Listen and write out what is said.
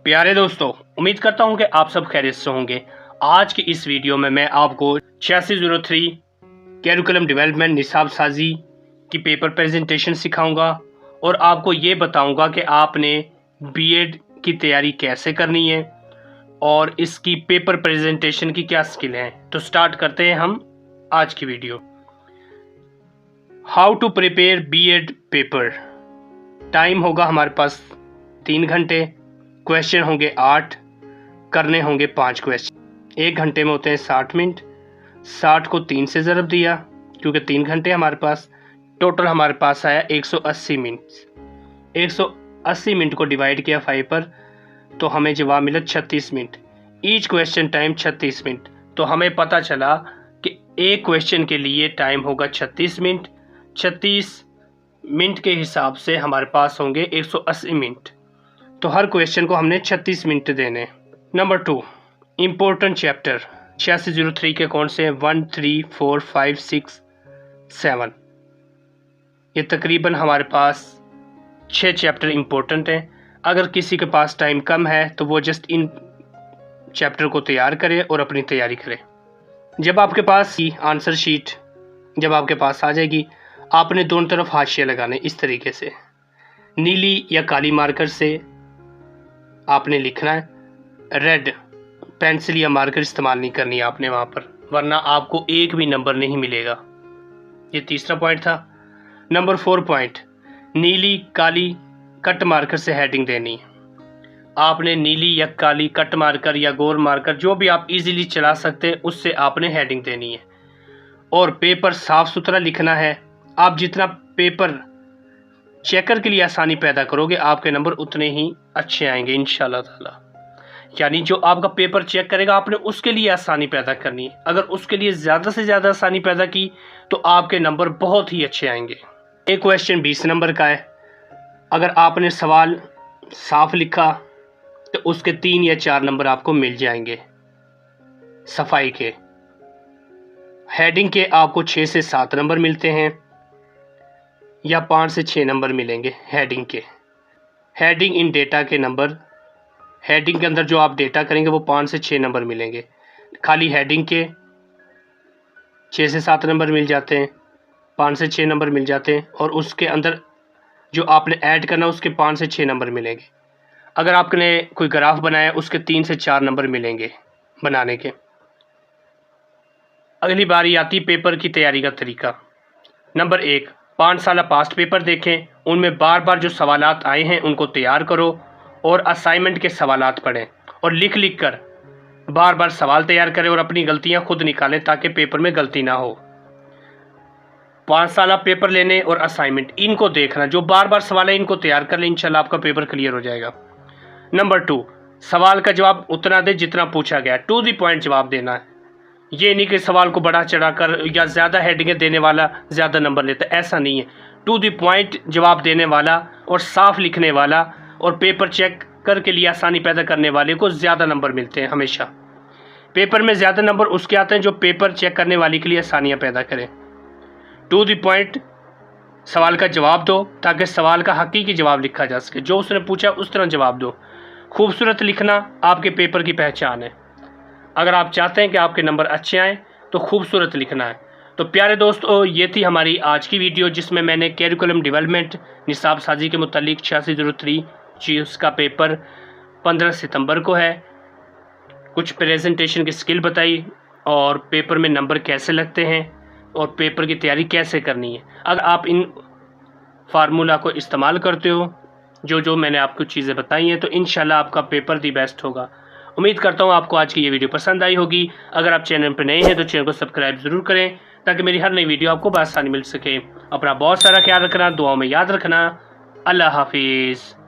प्यारे दोस्तों, उम्मीद करता हूं कि आप सब खैरियत से होंगे। आज की इस वीडियो में मैं आपको 8603 कैरिकुलम डेवलपमेंट निसाब साजी की पेपर प्रेजेंटेशन सिखाऊंगा और आपको ये बताऊंगा कि आपने बीएड की तैयारी कैसे करनी है और इसकी पेपर प्रेजेंटेशन की क्या स्किल है। तो स्टार्ट करते हैं हम आज की video. How to prepare BEd paper. Time होगा हमारे पास 3 घंटे, क्वेश्चन होंगे 8, करने होंगे 5 क्वेश्चन। 1 घंटे में होते हैं 60 मिनट। 60 को 3 से ज़रब दिया क्योंकि 3 घंटे हमारे पास, टोटल हमारे पास आया 180 मिनट। 180 मिनट को डिवाइड किया 5 पर तो हमें जवाब मिला 36 minute. Each question time 36 minute. तो हमें पता चला कि एक क्वेश्चन के लिए टाइम होगा 36 मिनट। 36 मिनट के हिसाब से हमारे पास होंगे 180 मिनट। तो हर क्वेश्चन को हमने 36 मिनट देने। नंबर 2, इम्पोर्टेंट चैप्टर 8603 के कौन से हैं? 1, 3, 4, 5, 6, 7। ये तकरीबन हमारे पास 6 चैप्टर इम्पोर्टेंट हैं। अगर किसी के पास टाइम कम है तो वो जस्ट इन चैप्टर को तैयार करे और अपनी तैयारी करे। जब आपके पास आंसर शीट जब आपके पास आ जाएगी, आपने दोनों तरफ हाशिया लगाने इस तरीके से। नीली या काली मार्कर से आपने लिखना है। रेड पेंसिल या मार्कर इस्तेमाल नहीं करनी आपने वहाँ पर, वरना आपको एक भी नंबर नहीं मिलेगा। ये तीसरा पॉइंट था। नंबर 4 पॉइंट, नीली काली कट मार्कर से हेडिंग देनी है। आपने नीली या काली कट मार्कर या गोल मार्कर जो भी आप इजीली चला सकते हैं उससे आपने हेडिंग देनी है। और पेपर साफ सुथरा लिखना है। आप जितना पेपर चेकर के लिए आसानी पैदा करोगे, आपके नंबर उतने ही अच्छे आएंगे इंशाल्लाह ताला। यानी जो आपका पेपर चेक करेगा आपने उसके लिए आसानी पैदा करनी है। अगर उसके लिए ज़्यादा से ज़्यादा आसानी पैदा की तो आपके नंबर बहुत ही अच्छे आएंगे। एक क्वेश्चन 20 नंबर का है। अगर आपने सवाल साफ लिखा तो उसके 3 या 4 नंबर आपको मिल जाएंगे सफाई के। हेडिंग के आपको 6 से 7 नंबर मिलते हैं या 5 से 6 नंबर मिलेंगे हेडिंग के। हेडिंग इन डेटा के नंबर, हेडिंग के अंदर जो आप डेटा करेंगे वो 5 से 6 नंबर मिलेंगे। खाली हेडिंग के 6 से 7 नंबर मिल जाते हैं, 5 से 6 नंबर मिल जाते हैं और उसके अंदर जो आपने ऐड करना उसके 5 से 6 नंबर मिलेंगे। अगर आपने कोई ग्राफ बनाया उसके 3 से 4 नंबर मिलेंगे बनाने के। अगली बारी आती पेपर की तैयारी का तरीका। नंबर 1, 5 साल पास्ट पेपर देखें, उनमें बार बार जो सवालात आए हैं उनको तैयार करो और असाइनमेंट के सवालात पढ़ें और लिख लिख कर बार बार सवाल तैयार करें और अपनी गलतियां खुद निकालें ताकि पेपर में गलती ना हो। 5 साल पेपर लेने और असाइनमेंट इनको देखना, जो बार बार सवाल है इनको तैयार कर लें, इंशाल्लाह आपका पेपर क्लियर हो जाएगा। नंबर 2, सवाल का जवाब उतना दे जितना पूछा गया, टू द पॉइंट जवाब देना है। ये नहीं कि सवाल को बढ़ा चढ़ा कर या ज़्यादा हेडिंगें देने वाला ज़्यादा नंबर लेता है, ऐसा नहीं है। टू द पॉइंट जवाब देने वाला और साफ लिखने वाला और पेपर चेक कर के लिए आसानी पैदा करने वाले को ज़्यादा नंबर मिलते हैं हमेशा। पेपर में ज़्यादा नंबर उसके आते हैं जो पेपर चेक करने वाले के लिए आसानियाँ पैदा करें। टू द पॉइंट सवाल का जवाब दो ताकि सवाल का हकीकी जवाब लिखा जा सके, जो उसने पूछा उस तरह जवाब दो। खूबसूरत लिखना आपके पेपर की पहचान है। अगर आप चाहते हैं कि आपके नंबर अच्छे आएँ तो खूबसूरत लिखना है। तो प्यारे दोस्तों, ये थी हमारी आज की वीडियो जिसमें मैंने कैरिकुलम डेवलपमेंट निसाब साजी के मुतालिक 8603 चीज़ का पेपर 15 सितंबर को है, कुछ प्रेजेंटेशन की स्किल बताई और पेपर में नंबर कैसे लगते हैं और पेपर की तैयारी कैसे करनी है। अगर आप इन फार्मूला को इस्तेमाल करते हो जो मैंने आपको चीज़ें बताई हैं तो इंशाल्लाह आपका पेपर दी बेस्ट होगा। उम्मीद करता हूँ आपको आज की ये वीडियो पसंद आई होगी। अगर आप चैनल पर नए हैं तो चैनल को सब्सक्राइब ज़रूर करें ताकि मेरी हर नई वीडियो आपको बआसानी मिल सके। अपना बहुत सारा ख्याल रखना, दुआओं में याद रखना। अल्लाह हाफिज़।